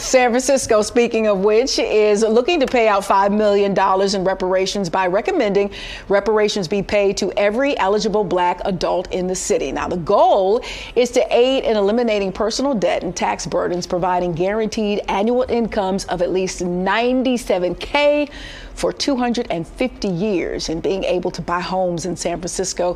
San Francisco, speaking of which, is looking to pay out $5 million in reparations by recommending reparations be paid to every eligible Black adult in the city. Now, the goal is to aid in eliminating personal debt and tax burdens, providing guaranteed annual incomes of at least $97K for 250 years, and being able to buy homes in San Francisco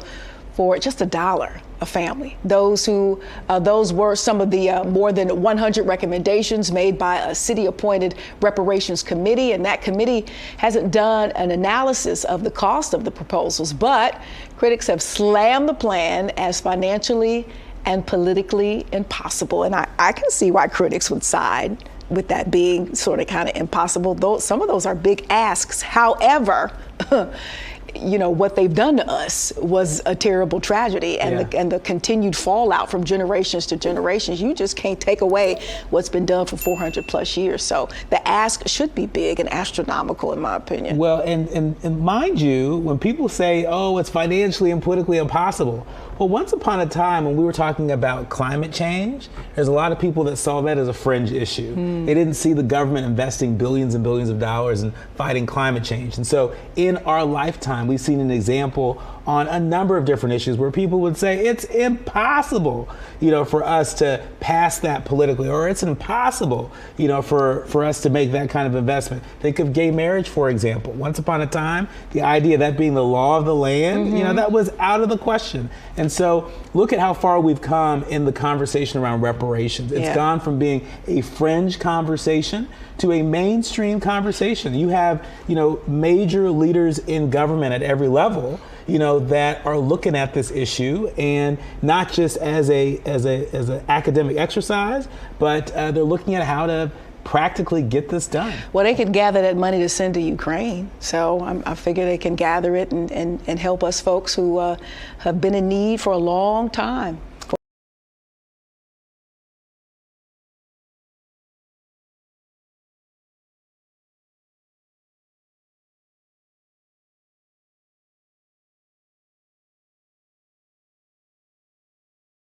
for just $1 a family. Those were some of the more than 100 recommendations made by a city-appointed reparations committee, and that committee hasn't done an analysis of the cost of the proposals, but critics have slammed the plan as financially and politically impossible. And I can see why critics would side with that being sort of kind of impossible, though some of those are big asks. However, you know, what they've done to us was a terrible tragedy, and the continued fallout from generations to generations. You just can't take away what's been done for 400 plus years. So the ask should be big and astronomical, in my opinion. Well, and mind you, when people say, oh, it's financially and politically impossible, well, once upon a time when we were talking about climate change, there's a lot of people that saw that as a fringe issue. They didn't see the government investing billions and billions of dollars in fighting climate change. And so in our lifetime, we've seen an example on a number of different issues where people would say it's impossible, you know, for us to pass that politically, or it's impossible, you know, for us to make that kind of investment. Think of gay marriage, for example. Once upon a time, the idea of that being the law of the land, you know, that was out of the question. And so look at how far we've come in the conversation around reparations. It's gone from being a fringe conversation to a mainstream conversation. You have, you know, major leaders in government at every level, you know, that are looking at this issue, and not just as an academic exercise, but they're looking at how to practically get this done. Well, they could gather that money to send to Ukraine, so I figure they can gather it and help us folks who have been in need for a long time.